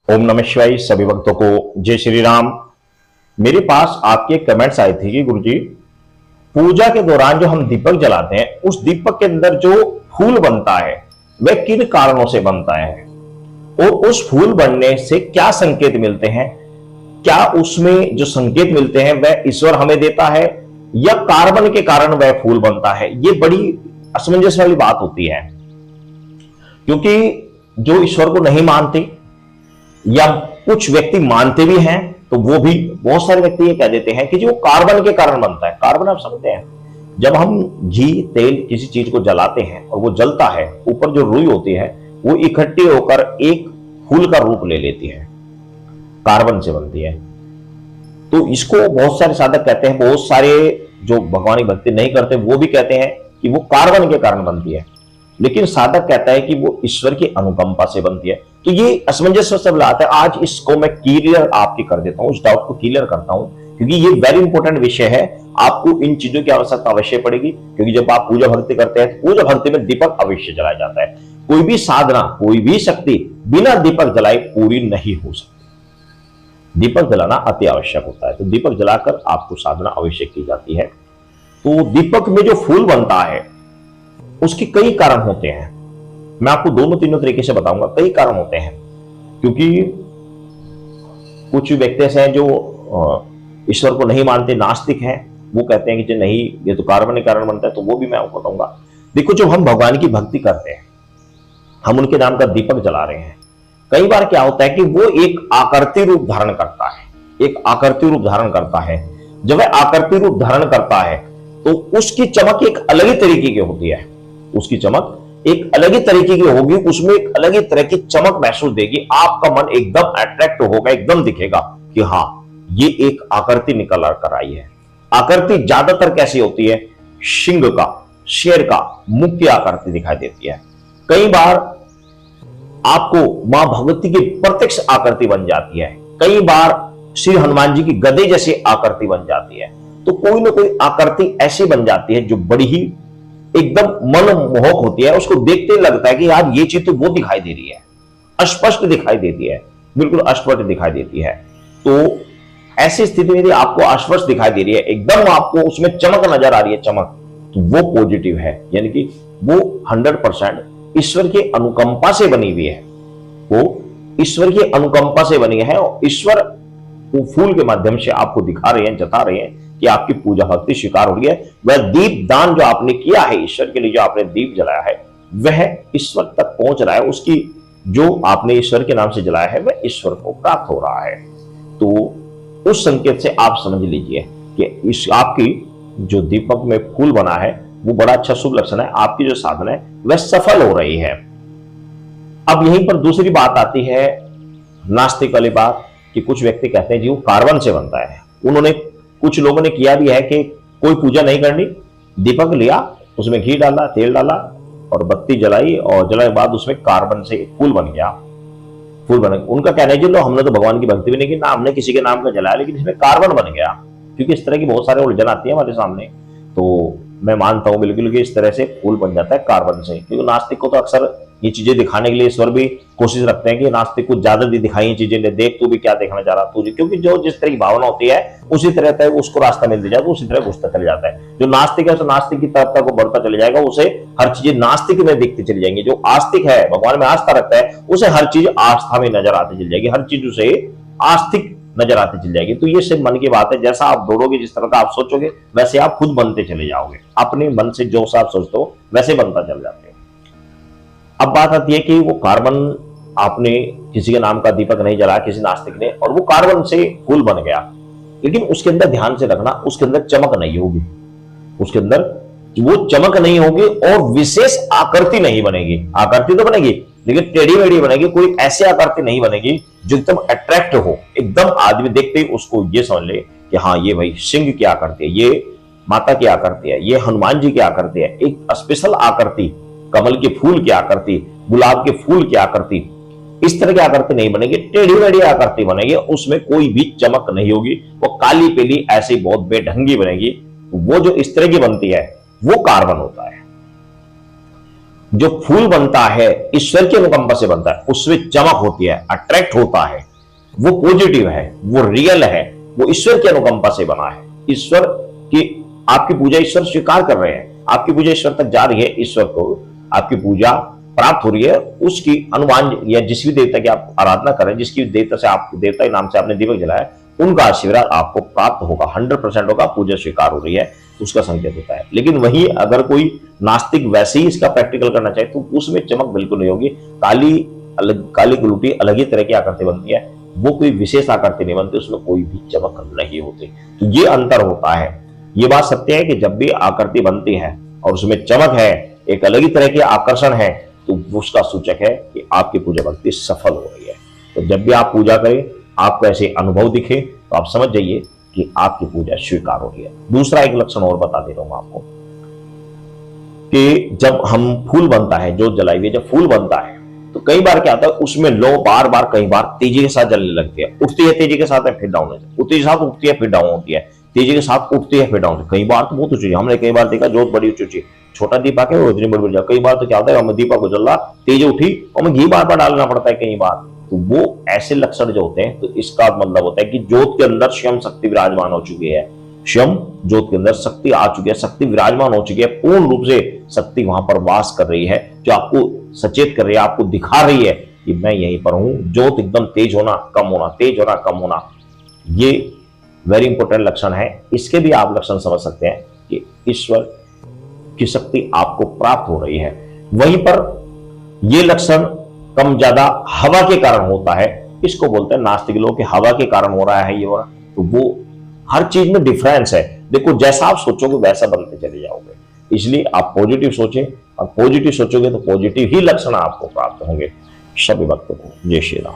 ओम नमः शिवाय। सभी भक्तों को जय श्री राम। मेरे पास आपके कमेंट्स आए थे कि गुरुजी, पूजा के दौरान जो हम दीपक जलाते हैं उस दीपक के अंदर जो फूल बनता है वह किन कारणों से बनता है और उस फूल बनने से क्या संकेत मिलते हैं। क्या उसमें जो संकेत मिलते हैं वह ईश्वर हमें देता है या कार्बन के कारण वह फूल बनता है। ये बड़ी असमंजस वाली बात होती है, क्योंकि जो ईश्वर को नहीं मानते या कुछ व्यक्ति मानते भी हैं तो वो भी बहुत सारे व्यक्ति ये कह देते हैं कि जो कार्बन के कारण बनता है। कार्बन आप समझते हैं, जब हम घी तेल किसी चीज को जलाते हैं और वो जलता है, ऊपर जो रुई होती है वो इकट्ठी होकर एक फूल का रूप ले लेती है, कार्बन से बनती है। तो इसको बहुत सारे साधक कहते हैं, बहुत सारे जो भगवान की भक्ति नहीं करते वो भी कहते हैं कि वो कार्बन के कारण बनती है, लेकिन साधक कहता है कि वो ईश्वर की अनुकंपा से बनती है। तो ये असमंजस सब लाता है। आज इसको मैं क्लियर आपकी कर देता हूं, उस डाउट को क्लियर करता हूं, क्योंकि ये वेरी इंपॉर्टेंट विषय है। आपको इन चीजों की आवश्यकता अवश्य पड़ेगी, क्योंकि जब आप पूजा भक्ति करते हैं तो पूजा भक्ति में दीपक अवश्य जलाया जाता है। कोई भी साधना, कोई भी शक्ति बिना दीपक जलाए पूरी नहीं हो सकती। दीपक जलाना अति आवश्यक होता है, तो दीपक जलाकर आपको साधना अवश्य की जाती है। तो दीपक में जो फूल बनता है उसके कई कारण होते हैं। मैं आपको दोनों तीनों तरीके से बताऊंगा। कई कारण होते हैं, क्योंकि कुछ व्यक्ति ऐसे हैं जो ईश्वर को नहीं मानते, नास्तिक हैं। वो कहते हैं कि जो नहीं, ये तो कार्बन के कारण बनता है, तो वो भी मैं आपको बताऊंगा। देखो, जब हम भगवान की भक्ति करते हैं, हम उनके नाम का दीपक जला रहे हैं, कई बार क्या होता है कि वो एक आकृति रूप धारण करता है, एक आकृति रूप धारण करता है। जब वह आकृति रूप धारण करता है तो उसकी चमक एक अलग ही तरीके की होती है। उसकी चमक एक अलग ही तरीके की होगी, उसमें एक अलग ही तरह की चमक महसूस देगी। आपका मन एकदम अट्रैक्ट होगा, एकदम दिखेगा कि हाँ, ये एक आकृति निकल कर आई है। आकृति ज्यादातर कैसी होती है? सिंह का, शेर का मुख की आकृति दिखाई देती है। कई बार आपको मां भगवती की प्रत्यक्ष आकृति बन जाती है, कई बार श्री हनुमान जी की गदे जैसी आकृति बन जाती है। तो कोई ना कोई आकृति ऐसी बन जाती है जो बड़ी ही एकदम मनमोहक होती है। उसको देखते ही लगता है कि यार ये चीज तो वो दिखाई दे रही है, अस्पष्ट दिखाई देती है, बिल्कुल अस्पष्ट दिखाई देती है। तो ऐसी स्थिति में यदि आपको अस्पष्ट दिखाई दे रही है, एकदम आपको उसमें चमक नजर आ रही है, चमक, तो वो पॉजिटिव है, यानी कि वो 100% ईश्वर की अनुकंपा से बनी हुई है। वो ईश्वर की अनुकंपा से बनी है और ईश्वर वो फूल के माध्यम से आपको दिखा रहे हैं, जता रहे हैं कि आपकी पूजा भक्ति स्वीकार हो रही है। वह दीप दान जो आपने किया है, ईश्वर के लिए जो आपने दीप जलाया है, वह ईश्वर तक पहुंच रहा है। उसकी जो आपने ईश्वर के नाम से जलाया है वह ईश्वर को प्राप्त हो रहा है। तो उस संकेत से आप समझ लीजिए कि इस आपकी जो दीपक में फूल बना है वो बड़ा अच्छा शुभ लक्षण है। आपकी जो साधना है वह सफल हो रही है। अब यहीं पर दूसरी बात आती है, नास्तिक वाली बात, कि कुछ व्यक्ति कहते हैं जी वो कार्बन से बनता है। उन्होंने, कुछ लोगों ने किया भी है कि कोई पूजा नहीं करनी, दीपक लिया, उसमें घी डाला, तेल डाला और बत्ती जलाई, और जलाने के बाद उसमें कार्बन से फूल बन गया, फूल बन गया। उनका कहना है जी लो, हमने तो भगवान की भक्ति भी नहीं की, ना हमने किसी के नाम का जलाया, लेकिन इसमें कार्बन बन गया। क्योंकि इस तरह की बहुत सारे उलझन आती है हमारे सामने। तो मैं मानता हूं बिल्कुल कि इस तरह से फूल बन जाता है कार्बन से। क्योंकि नास्तिक को तो अक्सर ये चीजें दिखाने के लिए ईश्वर भी कोशिश रखते हैं कि नास्तिक को ज्यादा दिखाई ये चीजें, देख तू भी क्या देखना चाह रहा तुझे, क्योंकि जो जिस तरह की भावना होती है उसी तरह तक उसको रास्ता मिल जाता है, उसी तरह घुसता चले जाता है। जो नास्तिक है तो नास्तिक की तरफ तक वो बढ़ता चले जाएगा, उसे हर चीजें नास्तिक में दिखती चली जाएंगी। जो आस्तिक है, भगवान में आस्था रखता है, उसे हर चीज आस्था में नजर आती चली जाएगी, हर चीज उसे आस्तिक नजर आती चली जाएगी। तो ये सिर्फ मन की बात है। जैसा आप दौड़ोगे, जिस तरह का आप सोचोगे, वैसे आप खुद बनते चले जाओगे। अपने मन से जो सा आप सोचते हो वैसे बनता चल जाते हो। अब बात आती है कि वो कार्बन, आपने किसी के नाम का दीपक नहीं जलाया, किसी नास्तिक ने, और वो कार्बन से फूल बन गया, लेकिन उसके अंदर ध्यान से रखना, उसके अंदर चमक नहीं होगी, उसके अंदर वो चमक नहीं होगी और विशेष आकृति नहीं बनेगी। आकृति तो बनेगी लेकिन टेढ़ी मेढ़ी बनेगी, कोई ऐसी आकृति नहीं बनेगी जो एकदम अट्रैक्ट हो, एकदम आदमी देखते ही उसको ये समझ ले कि हाँ ये भाई सिंह की आकृति है, ये माता की आकृति है, ये हनुमान जी की आकृति है। एक स्पेशल आकृति, कमल के फूल की आकृति, गुलाब के फूल की आकृति, इस तरह की आकृति नहीं बनेगी, टेढ़ी मेढ़ी आकृति बनेगी, उसमें कोई भी चमक नहीं होगी, वो काली पीली ऐसी बहुत बेढंगी बनेगी। वो जो इस तरह की बनती है वो कार्बन होता है। जो फूल बनता है ईश्वर की अनुकंपा से बनता है, उसमें चमक होती है, अट्रैक्ट होता है, वो पॉजिटिव है, वो रियल है, वो ईश्वर की अनुकंपा से बना है। ईश्वर की आपकी पूजा ईश्वर स्वीकार कर रहे हैं, आपकी पूजा ईश्वर तक जा रही है, ईश्वर को आपकी पूजा प्राप्त हो रही है, उसकी अनुमान या जिस भी देवता की आप आराधना करें, जिसकी देवता से आप देवता के नाम से आपने दीपक जलाया, उनका आशीर्वाद आपको प्राप्त होगा, 100% होगा, पूजा स्वीकार हो रही है, तो उसका संकेत होता है। लेकिन वही अगर कोई नास्तिक वैसे ही इसका प्रैक्टिकल करना चाहे तो उसमें चमक बिल्कुल नहीं होगी। काली गुलूटी अलग ही तरह की आकृति बनती है, वो कोई विशेष आकृति नहीं बनती, उसमें कोई भी चमक नहीं होती। तो ये अंतर होता है। ये बात सत्य है कि जब भी आकृति बनती है और उसमें चमक है, एक अलग ही तरह के आकर्षण है, तो उसका सूचक है कि आपकी पूजा भक्ति सफल हो रही है। तो जब भी आप पूजा करें, आपको ऐसे अनुभव दिखे, तो आप समझ जाइए कि आपकी पूजा स्वीकार हो रही है। दूसरा एक लक्षण और बता दे रहा हूं आपको कि जब हम फूल बनता है, जोत जलाई हुई जब फूल बनता है, तो कई बार क्या होता है, उसमें लो बार बार कई बार तेजी के साथ जलने लगती है, उठती है तेजी के साथ, फिर डाउन होती है, उठती के साथ उठती है, फिर डाउन होती है, तेजी के साथ उठती है, फिर डाउन होती है। कई बार तो बहुत ऊंची, हमने कई बार देखा जोत बड़ी ऊंची, छोटा दीपक है वो इतनी बड़ी बड़ी, कई बार तो क्या होता है, हम दीपक को जल रहा, तेज उठी और हमें घी बार बार डालना पड़ता है कई बार। तो वो ऐसे लक्षण जो होते हैं, तो इसका मतलब होता है कि जोत के अंदर स्वयं शक्ति विराजमान हो चुकी है, स्वयं जोत के अंदर शक्ति आ चुकी है, शक्ति विराजमान हो चुकी है, पूर्ण रूप से शक्ति वहां पर वास कर रही है, जो आपको सचेत कर रही है, आपको दिखा रही है कि मैं यहीं पर हूं। जोत एकदम तेज होना, कम होना, तेज होना, कम होना, ये वेरी इंपॉर्टेंट लक्षण है। इसके भी आप लक्षण समझ सकते हैं कि ईश्वर की शक्ति आपको प्राप्त हो रही है। वहीं पर यह लक्षण कम ज्यादा हवा के कारण होता है, इसको बोलते हैं नास्तिक लोग कि हवा के कारण हो रहा है ये हो रहा, तो वो हर चीज में डिफरेंस है। देखो जैसा आप सोचोगे वैसा बनते चले जाओगे, इसलिए आप पॉजिटिव सोचें, और पॉजिटिव सोचोगे तो पॉजिटिव ही लक्षण आपको प्राप्त होंगे। सभी भक्तों को जय श्री राम।